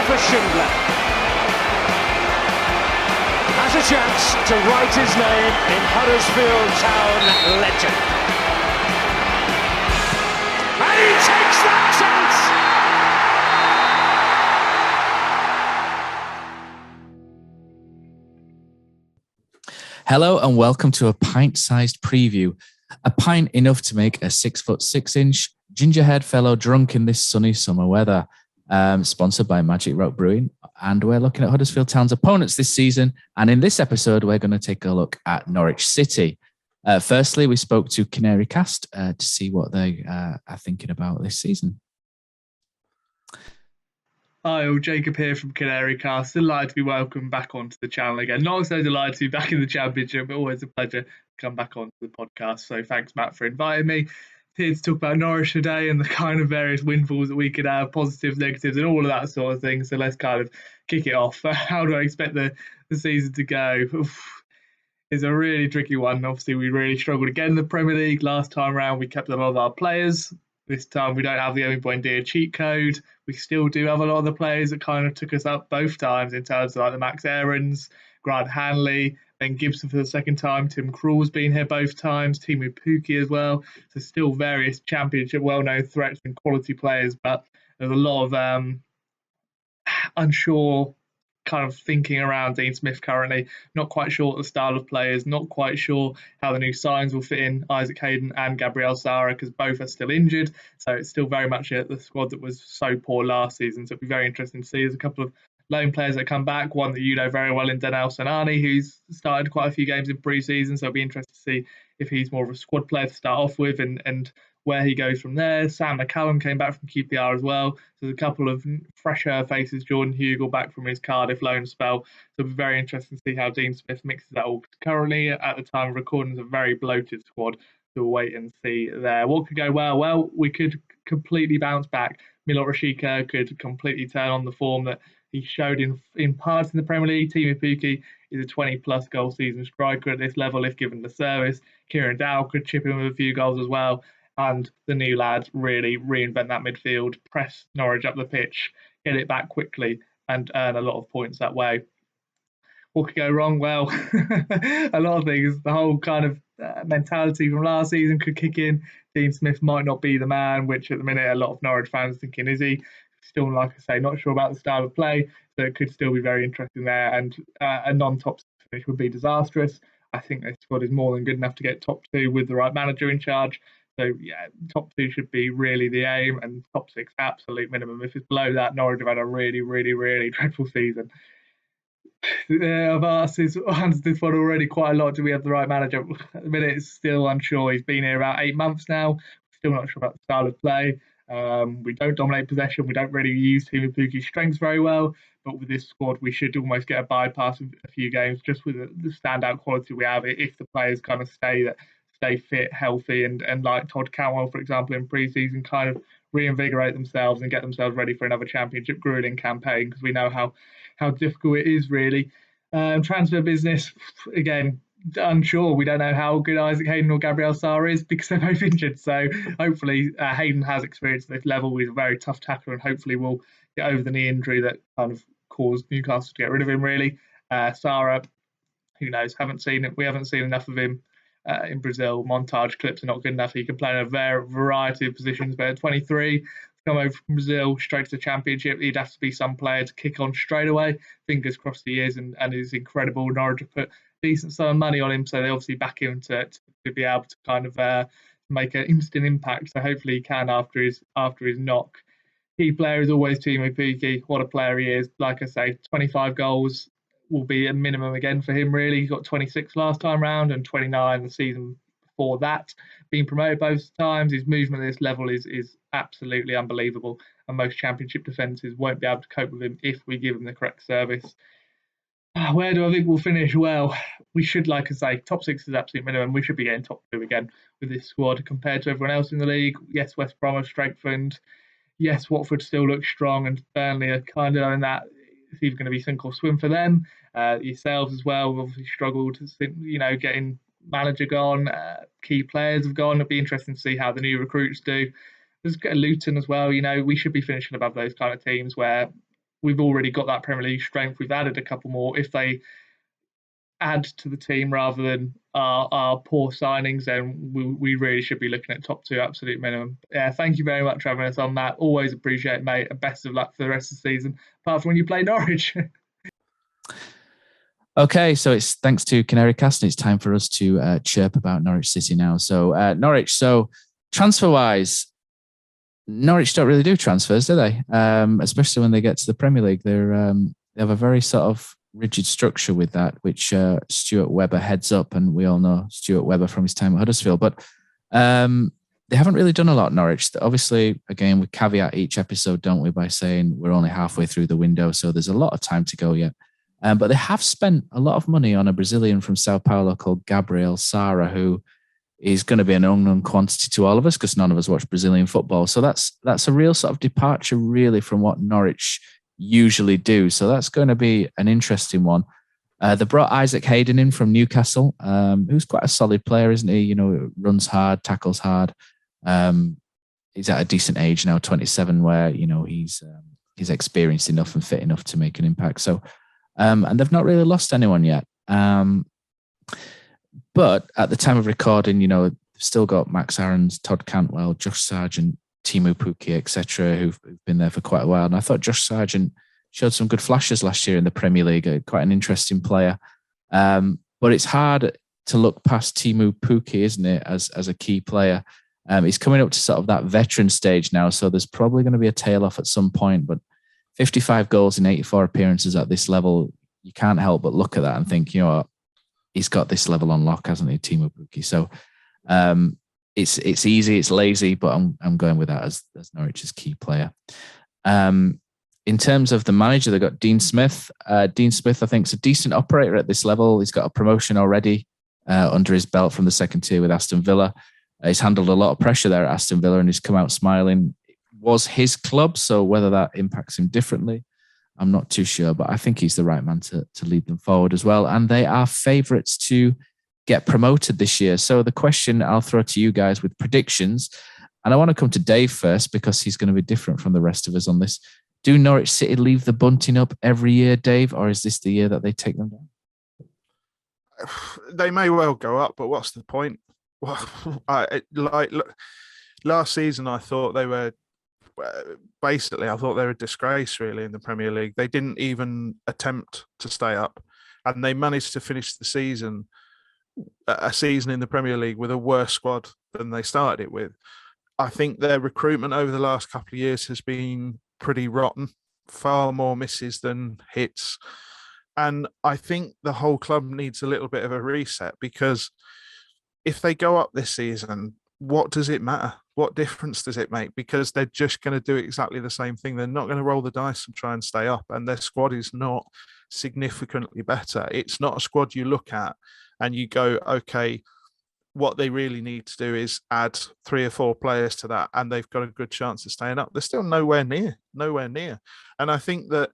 for Schindler. Has a chance to write his name in Huddersfield Town legend. And he takes that chance! Hello and welcome to a pint-sized preview. A pint enough to make a 6'6" gingerhead fellow drunk in this sunny summer weather. Sponsored by Magic Rock Brewing, and we're looking at Huddersfield Town's opponents this season. And in this episode, we're going to take a look at Norwich CIty. Firstly, we spoke to Canary Cast to see what they are thinking about this season. Hi, all, Jacob here from Canary Cast. Delighted to be welcomed back onto the channel again. Not so delighted to be back in the Championship, but always a pleasure to come back onto the podcast. So thanks, Matt, for inviting me. Here to talk about Norwich today and the kind of various windfalls that we could have, positives, negatives, and all of that sort of thing. So let's kind of kick it off. How do I expect the season to go? It's a really tricky one. Obviously, we really struggled again in the Premier League. Last time round, we kept a lot of our players. This time, we don't have the Owen Buendia cheat code. We still do have a lot of the players that kind of took us up both times in terms of like the Max Aarons, Grant Hanley, Ben Gibson for the second time. Tim Krul's been here both times. Timu Pukki as well. So still various Championship well-known threats and quality players, but there's a lot of unsure kind of thinking around Dean Smith currently. Not quite sure what the style of players, not quite sure how the new signs will fit in, Isaac Hayden and Gabriel Sara, because both are still injured. So it's still very much the squad that was so poor last season. So it'll be very interesting to see. There's a couple of loan players that come back, one that you know very well in Denel Sanani, who's started quite a few games in pre-season, so it'll be interesting to see if he's more of a squad player to start off with and where he goes from there. Sam McCallum came back from QPR as well, so there's a couple of fresher faces. Jordan Hugel back from his Cardiff loan spell, so it'll be very interesting to see how Dean Smith mixes that all. Currently, at the time of recording, is a very bloated squad, so we'll wait and see there. What could go well? Well, we could completely bounce back. Milot Rashica could completely turn on the form that he showed in parts in the Premier League. Timu Pukki is a 20-plus goal season striker at this level if given the service. Kieran Dow could chip in with a few goals as well. And the new lads really reinvent that midfield, press Norwich up the pitch, get it back quickly and earn a lot of points that way. What could go wrong? Well, a lot of things. The whole kind of mentality from last season could kick in. Dean Smith might not be the man, which at the minute a lot of Norwich fans are thinking, is he? Still, like I say, not sure about the style of play, so it could still be very interesting there. And a non-top finish would be disastrous. I think this squad is more than good enough to get top two with the right manager in charge. So, yeah, top two should be really the aim, and top six, absolute minimum. If it's below that, Norwich have had a really, really, really dreadful season. I've asked this one already quite a lot. Do we have the right manager? At the minute, it's still unsure. He's been here about 8 months now. Still not sure about the style of play. We don't dominate possession. We don't really use Timu Pukki's strengths very well. But with this squad, we should almost get a bypass of a few games just with the standout quality we have if the players kind of stay fit, healthy, and like Todd Cantwell, for example, in pre-season, kind of reinvigorate themselves and get themselves ready for another Championship grueling campaign, because we know how difficult it is, really. Transfer business, again, unsure. We don't know how good Isaac Hayden or Gabriel Sara is because they're both injured. So hopefully Hayden has experience at this level. He's a very tough tackler, and hopefully will get over the knee injury that kind of caused Newcastle to get rid of him, really. Sara, who knows? Haven't seen it. We haven't seen enough of him in Brazil. Montage clips are not good enough. He can play in a variety of positions, but at 23, come over from Brazil straight to the Championship, he'd have to be some player to kick on straight away. Fingers crossed he is, and is incredible. Norwich have put decent sum of money on him, so they obviously back him to be able to kind of make an instant impact. So hopefully he can after his knock. Key player is always Timu Pukki. What a player he is. Like I say, 25 goals will be a minimum again for him, really. He got 26 last time round and 29 the season before that. Being promoted both times, his movement at this level is absolutely unbelievable, and most Championship defences won't be able to cope with him if we give him the correct service. Where do I think we'll finish? Well, we should, like I say, top six is absolute minimum. We should be getting top two again with this squad compared to everyone else in the league. Yes, West Brom are strengthened. Yes, Watford still looks strong, and Burnley are kind of in that it's either going to be sink or swim for them. Yourselves as well have obviously struggled, getting manager gone, key players have gone. It'll be interesting to see how the new recruits do. There's Luton as well. We should be finishing above those kind of teams where we've already got that Premier League strength. We've added a couple more. If they add to the team rather than our poor signings, then we really should be looking at top two absolute minimum. Yeah, thank you very much for having us on, Matt. Always appreciate it, mate. And best of luck for the rest of the season, apart from when you play Norwich. Okay, so it's thanks to Canary Cast, and it's time for us to chirp about Norwich City now. So Norwich, so transfer-wise, Norwich don't really do transfers, do they? Especially when they get to the Premier League. They have a very sort of rigid structure with that, which Stuart Webber heads up, and we all know Stuart Webber from his time at Huddersfield. But they haven't really done a lot, Norwich. Obviously, again, we caveat each episode, don't we, by saying we're only halfway through the window, so there's a lot of time to go yet. But they have spent a lot of money on a Brazilian from Sao Paulo called Gabriel Sara, who is going to be an unknown quantity to all of us because none of us watch Brazilian football. So that's a real sort of departure, really, from what Norwich usually do. So that's going to be an interesting one. They brought Isaac Hayden in from Newcastle, who's quite a solid player, isn't he? You know, runs hard, tackles hard. He's at a decent age now, 27, where, you know, he's experienced enough and fit enough to make an impact. So, and they've not really lost anyone yet. But at the time of recording, you know, they've still got Max Aarons, Todd Cantwell, Josh Sargent, Timu Pukki, etc., who've been there for quite a while. And I thought Josh Sargent showed some good flashes last year in the Premier League. Quite an interesting player. But it's hard to look past Timu Pukki, isn't it, as a key player. He's coming up to sort of that veteran stage now, so there's probably going to be a tail off at some point. But 55 goals in 84 appearances at this level, you can't help but look at that and think, you know what, he's got this level on lock, hasn't he, Timu Pukki? So it's easy, it's lazy, but I'm going with that as Norwich's key player. In terms of the manager, they've got Dean Smith. Dean Smith, I think, is a decent operator at this level. He's got a promotion already under his belt from the second tier with Aston Villa. He's handled a lot of pressure there at Aston Villa and he's come out smiling. It was his club, so whether that impacts him differently, I'm not too sure, but I think he's the right man to lead them forward as well. And they are favourites to get promoted this year. So the question I'll throw to you guys with predictions, and I want to come to Dave first because he's going to be different from the rest of us on this. Do Norwich City leave the bunting up every year, Dave, or is this the year that they take them down? They may well go up, but what's the point? Well, last season, I thought they were I thought they were a disgrace, really, in the Premier League. They didn't even attempt to stay up, and they managed to finish a season in the Premier League with a worse squad than they started it with. I think their recruitment over the last couple of years has been pretty rotten, far more misses than hits. And I think the whole club needs a little bit of a reset, because if they go up this season, what does it matter? What difference does it make? Because they're just going to do exactly the same thing. They're not going to roll the dice and try and stay up. And their squad is not significantly better. It's not a squad you look at and you go, okay, what they really need to do is add 3 or 4 players to that, and they've got a good chance of staying up. They're still nowhere near. And I think that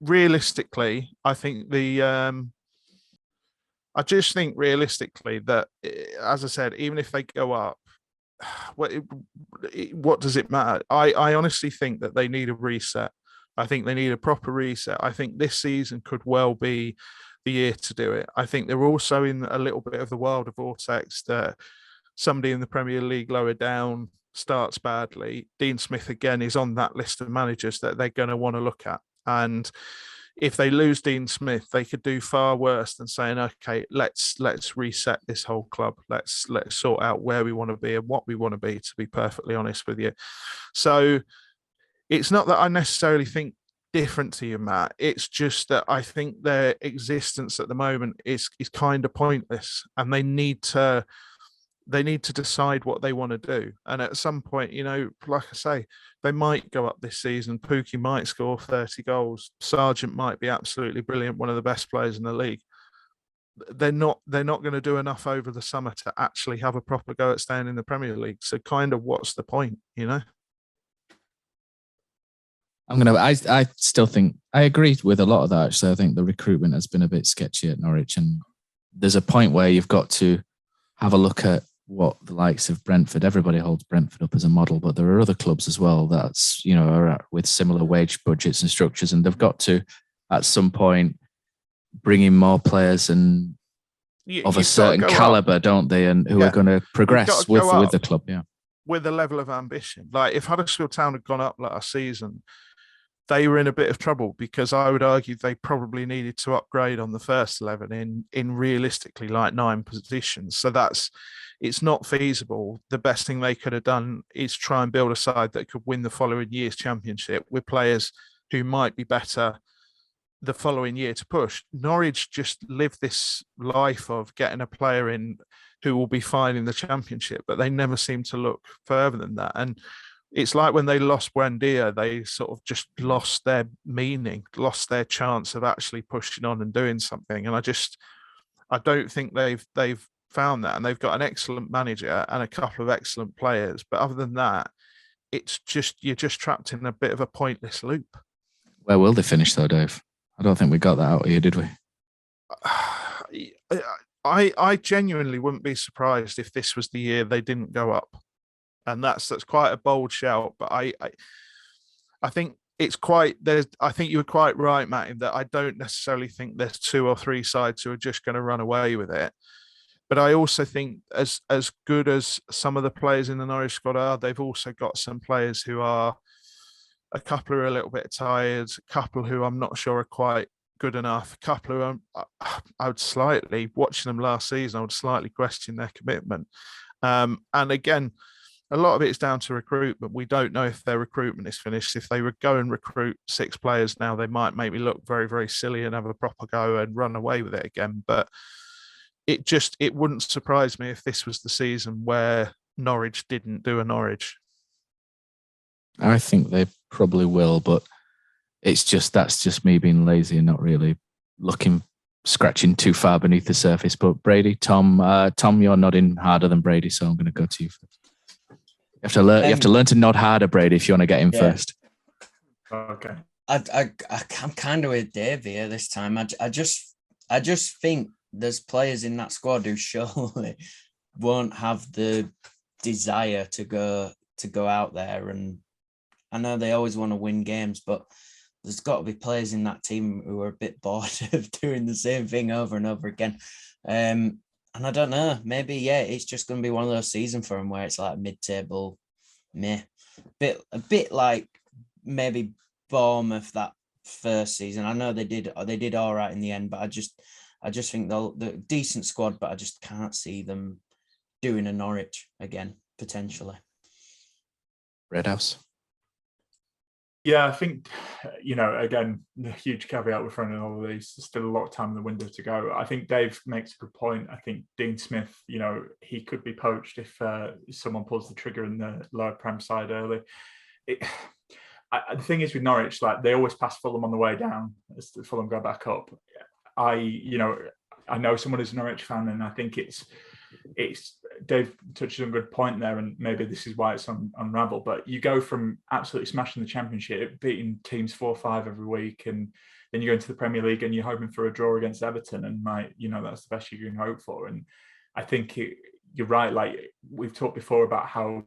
realistically, I just think realistically that, as I said, even if they go up, what does it matter? I honestly think that they need a reset. I think they need a proper reset. I think this season could well be the year to do it. I think they're also in a little bit of the wilder vortex that somebody in the Premier League lower down starts badly. Dean Smith, again, is on that list of managers that they're going to want to look at. And if they lose Dean Smith, they could do far worse than saying, okay, let's reset this whole club. Let's sort out where we want to be and what we want to be perfectly honest with you. So it's not that I necessarily think different to you, Matt. It's just that I think their existence at the moment is kind of pointless, and they need to decide what they want to do. And at some point, you know, like I say, they might go up this season. Pukki might score 30 goals. Sargent might be absolutely brilliant, one of the best players in the league. They're not going to do enough over the summer to actually have a proper go at staying in the Premier League. So kind of what's the point, you know? I still think I agree with a lot of that. Actually, I think the recruitment has been a bit sketchy at Norwich, and there's a point where you've got to have a look at what the likes of Brentford, everybody holds Brentford up as a model, but there are other clubs as well that's, are with similar wage budgets and structures, and they've got to, at some point, bring in more players and of a certain caliber, don't they? And who are going to progress with the club. Yeah. With a level of ambition. Like if Huddersfield Town had gone up last season, they were in a bit of trouble, because I would argue they probably needed to upgrade on the first 11 in realistically like 9 positions. So it's not feasible. The best thing they could have done is try and build a side that could win the following year's championship with players who might be better the following year to push. Norwich just lived this life of getting a player in who will be fine in the championship, but they never seem to look further than that. And it's like when they lost Buendia, they sort of just lost their meaning, lost their chance of actually pushing on and doing something. And I don't think they've found that. And they've got an excellent manager and a couple of excellent players, but other than that, you're just trapped in a bit of a pointless loop. Where will they finish though, Dave? I don't think we got that out here, did we? I genuinely wouldn't be surprised if this was the year they didn't go up. And that's quite a bold shout, but I think I think you were quite right, Matt, in that I don't necessarily think there's 2 or 3 sides who are just going to run away with it. But I also think as good as some of the players in the Norwich squad are, they've also got some players who are, a couple who are a little bit tired, a couple who I'm not sure are quite good enough, a couple who I would slightly, watching them last season, I would slightly question their commitment. And again, a lot of it is down to recruitment. We don't know if their recruitment is finished. If they would go and recruit 6 players now, they might maybe look very, very silly and have a proper go and run away with it again. But it wouldn't surprise me if this was the season where Norwich didn't do a Norwich. I think they probably will, but that's just me being lazy and not really scratching too far beneath the surface. But Brady, Tom, you're nodding harder than Brady, so I'm going to go to you first. You have to learn to nod harder, Brady, if you want to get in first. Okay. I'm kind of with Dave here this time. I just think there's players in that squad who surely won't have the desire to go out there, and I know they always want to win games, but there's got to be players in that team who are a bit bored of doing the same thing over and over again. And I don't know, maybe, it's just going to be one of those seasons for them where it's like mid-table, a bit like maybe Bournemouth that first season. I know they did all right in the end, but I just think they're a decent squad, but I just can't see them doing a Norwich again, potentially. Redhouse. Yeah, I think, again, the huge caveat we're throwing in all of these, there's still a lot of time in the window to go. I think Dave makes a good point. I think Dean Smith, he could be poached if someone pulls the trigger in the lower Prem side early. The thing is with Norwich, like they always pass Fulham on the way down as Fulham go back up. I know someone who's a Norwich fan, and I think it's Dave touches on a good point there, and maybe this is why it's unraveled. But you go from absolutely smashing the Championship, beating teams 4-5 every week, and then you go into the Premier League and you're hoping for a draw against Everton, and that's the best you can hope for. And I think you're right. Like we've talked before about how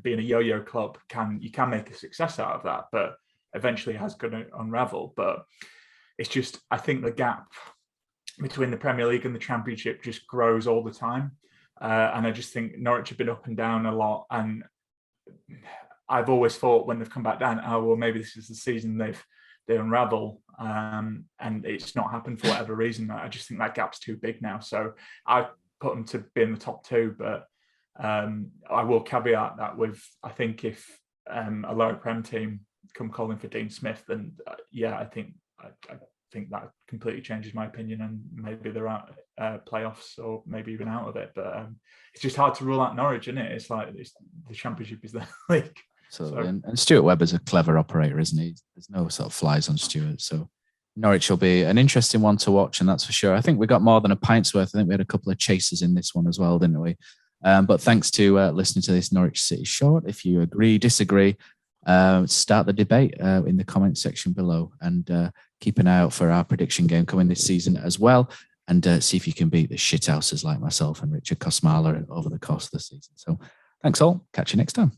being a yo-yo club you can make a success out of that, but eventually it has got to unravel. But it's just, I think the gap between the Premier League and the Championship just grows all the time. And I just think Norwich have been up and down a lot. And I've always thought when they've come back down, maybe this is the season they unravel. And it's not happened for whatever reason. I just think that gap's too big now. So I put them to be in the top 2, but I will caveat that with, I think if a lower Prem team come calling for Dean Smith, then I think that completely changes my opinion, and maybe they're out playoffs or maybe even out of it. But it's just hard to rule out Norwich, isn't it? It's like the Championship is their league. So. And Stuart Webber's a clever operator, isn't he? There's no sort of flies on Stuart. So Norwich will be an interesting one to watch, and that's for sure. I think we got more than a pint's worth. I think we had a couple of chasers in this one as well, didn't we? But thanks to listening to this Norwich City short. If you agree, disagree, start the debate in the comment section below, and keep an eye out for our prediction game coming this season as well. and see if you can beat the shithousers like myself and Richard Kosmala over the course of the season. So thanks all. Catch you next time.